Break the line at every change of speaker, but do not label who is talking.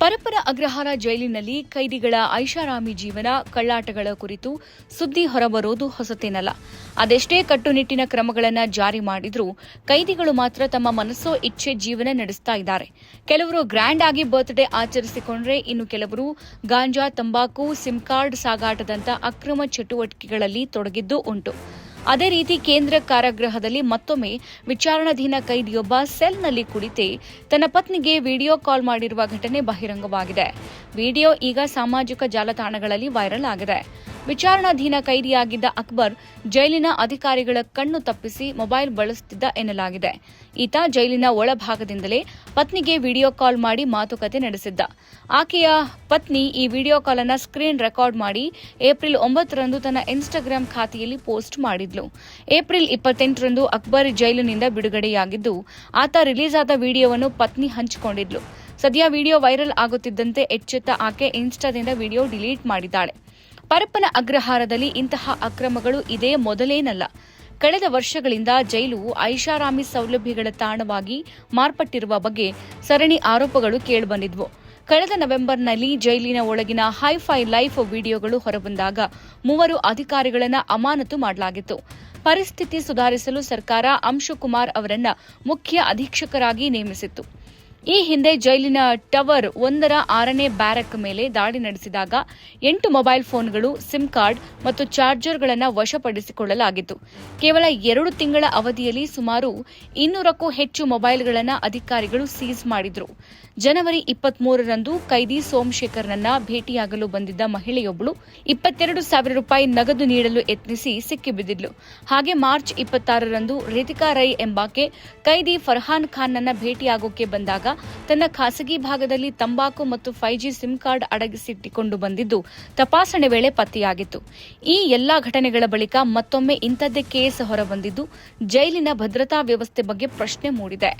ಪರಪ್ಪನ ಅಗ್ರಹಾರ ಜೈಲಿನಲ್ಲಿ ಕೈದಿಗಳ ಐಷಾರಾಮಿ ಜೀವನ, ಕಳ್ಳಾಟಗಳ ಕುರಿತು ಸುದ್ದಿ ಹೊರಬರೋದು ಹೊಸತೇನಲ್ಲ. ಅದೆಷ್ಟೇ ಕಟ್ಟುನಿಟ್ಟಿನ ಕ್ರಮಗಳನ್ನು ಜಾರಿ ಮಾಡಿದ್ರೂ ಕೈದಿಗಳು ಮಾತ್ರ ತಮ್ಮ ಮನಸ್ಸೋ ಇಚ್ಛೆ ಜೀವನ ನಡೆಸ್ತಾ ಇದ್ದಾರೆ. ಕೆಲವರು ಗ್ರ್ಯಾಂಡ್ ಆಗಿ ಬರ್ತ್ಡೇ ಆಚರಿಸಿಕೊಂಡ್ರೆ, ಇನ್ನು ಕೆಲವರು ಗಾಂಜಾ, ತಂಬಾಕು, ಸಿಮ್ ಕಾರ್ಡ್ ಸಾಗಾಟದಂಥ ಅಕ್ರಮ ಚಟುವಟಿಕೆಗಳಲ್ಲಿ ತೊಡಗಿದ್ದೂ ಉಂಟು. ಅದೇ ರೀತಿ ಕೇಂದ್ರ ಕಾರಾಗೃಹದಲ್ಲಿ ಮತ್ತೊಮ್ಮೆ ವಿಚಾರಣಾಧೀನ ಕೈದಿಯೊಬ್ಬ ಸೆಲ್ನಲ್ಲಿ ಕುಳಿತೇ ತನ್ನ ಪತ್ನಿಗೆ ವಿಡಿಯೋ ಕಾಲ್ ಮಾಡಿರುವ ಘಟನೆ ಬಹಿರಂಗವಾಗಿದೆ. ವಿಡಿಯೋ ಈಗ ಸಾಮಾಜಿಕ ಜಾಲತಾಣಗಳಲ್ಲಿ ವೈರಲ್ ಆಗಿದೆ. ವಿಚಾರಣಾಧೀನ ಕೈದಿಯಾಗಿದ್ದ ಅಕ್ಬರ್ ಜೈಲಿನ ಅಧಿಕಾರಿಗಳ ಕಣ್ಣು ತಪ್ಪಿಸಿ ಮೊಬೈಲ್ ಬಳಸುತ್ತಿದ್ದ ಎನ್ನಲಾಗಿದೆ. ಈತ ಜೈಲಿನ ಒಳಭಾಗದಿಂದಲೇ ಪತ್ನಿಗೆ ವಿಡಿಯೋ ಕಾಲ್ ಮಾಡಿ ಮಾತುಕತೆ ನಡೆಸಿದ್ದ. ಆಕೆಯ ಪತ್ನಿ ಈ ವಿಡಿಯೋ ಕಾಲ್ ಅನ್ನು ಸ್ಕ್ರೀನ್ ರೆಕಾರ್ಡ್ ಮಾಡಿ ಏಪ್ರಿಲ್ 9ರಂದು ತನ್ನ ಇನ್ಸ್ಟಾಗ್ರಾಂ ಖಾತೆಯಲ್ಲಿ ಪೋಸ್ಟ್ ಮಾಡಿದ್ಲು. ಏಪ್ರಿಲ್ 28ರಂದು ಅಕ್ಬರ್ ಜೈಲಿನಿಂದ ಬಿಡುಗಡೆಯಾಗಿದ್ದು, ಆತ ರಿಲೀಸ್ ಆದ ವಿಡಿಯೋವನ್ನು ಪತ್ನಿ ಹಂಚಿಕೊಂಡಿದ್ಲು. ಸದ್ಯ ವಿಡಿಯೋ ವೈರಲ್ ಆಗುತ್ತಿದ್ದಂತೆ ಎಚ್ಚೆತ್ತ ಆಕೆ ಇನ್ಸ್ಟಾದಿಂದ ವಿಡಿಯೋ ಡಿಲೀಟ್ ಮಾಡಿದ್ದಾಳೆ. ಪರಪ್ಪನ ಅಗ್ರಹಾರದಲ್ಲಿ ಇಂತಹ ಅಕ್ರಮಗಳು ಇದೇ ಮೊದಲೇನಲ್ಲ. ಕಳೆದ ವರ್ಷಗಳಿಂದ ಜೈಲು ಐಷಾರಾಮಿ ಸೌಲಭ್ಯಗಳ ತಾಣವಾಗಿ ಮಾರ್ಪಟ್ಟಿರುವ ಬಗ್ಗೆ ಸರಣಿ ಆರೋಪಗಳು ಕೇಳಿಬಂದಿದ್ವು. ಕಳೆದ ನವೆಂಬರ್ನಲ್ಲಿ ಜೈಲಿನ ಒಳಗಿನ ಹೈಫೈ ಲೈಫ್ ವಿಡಿಯೋಗಳು ಹೊರಬಂದಾಗ 3 ಅಧಿಕಾರಿಗಳನ್ನು ಅಮಾನತು ಮಾಡಲಾಗಿತ್ತು. ಪರಿಸ್ಥಿತಿ ಸುಧಾರಿಸಲು ಸರ್ಕಾರ ಅಂಶುಕುಮಾರ್ ಅವರನ್ನ ಮುಖ್ಯ ಅಧೀಕ್ಷಕರಾಗಿ ನೇಮಿಸಿತ್ತು. ಈ ಹಿಂದೆ ಜೈಲಿನ ಟವರ್ 1ರ 6ನೇ ಬ್ಯಾರಕ್ ಮೇಲೆ ದಾಳಿ ನಡೆಸಿದಾಗ 8 ಮೊಬೈಲ್ ಫೋನ್ಗಳು, ಸಿಮ್ ಕಾರ್ಡ್ ಮತ್ತು ಚಾರ್ಜರ್ಗಳನ್ನು ವಶಪಡಿಸಿಕೊಳ್ಳಲಾಗಿತ್ತು. ಕೇವಲ 2 ತಿಂಗಳ ಅವಧಿಯಲ್ಲಿ ಸುಮಾರು 200ಕ್ಕೂ ಹೆಚ್ಚು ಮೊಬೈಲ್ಗಳನ್ನು ಅಧಿಕಾರಿಗಳು ಸೀಸ್ ಮಾಡಿದ್ರು. ಜನವರಿ 23ರಂದು ಕೈದಿ ಸೋಮಶೇಖರ್ನನ್ನ ಭೇಟಿಯಾಗಲು ಬಂದಿದ್ದ ಮಹಿಳೆಯೊಬ್ಬಳು 22,000 ರೂಪಾಯಿ ನಗದು ನೀಡಲು ಯತ್ನಿಸಿ ಸಿಕ್ಕಿಬಿದ್ದಿದ್ಲು. ಹಾಗೆ ಮಾರ್ಚ್ 26ರಂದು ರಿತಿಕಾ ರೈ ಎಂಬಾಕೆ ಕೈದಿ ಫರ್ಹಾನ್ ಖಾನ್ನನ್ನ ಭೇಟಿಯಾಗೋಕೆ ಬಂದಾಗ ತನ್ನ ಖಾಸಗಿ ಭಾಗದಲ್ಲಿ ತಂಬಾಕು ಮತ್ತು 5G ಸಿಮ್ ಕಾರ್ಡ್ ಅಡಗಿಸಿಟ್ಟುಕೊಂಡು ಬಂದಿದ್ದು ತಪಾಸಣೆ ವೇಳೆ ಪತ್ತೆಯಾಗಿತ್ತು. ಈ ಎಲ್ಲಾ ಘಟನೆಗಳ ಬಳಿಕ ಮತ್ತೊಮ್ಮೆ ಇಂಥದ್ದೇ ಕೇಸ್ ಹೊರಬಂದಿದ್ದು ಜೈಲಿನ ಭದ್ರತಾ ವ್ಯವಸ್ಥೆ ಬಗ್ಗೆ ಪ್ರಶ್ನೆ ಮೂಡಿದೆ.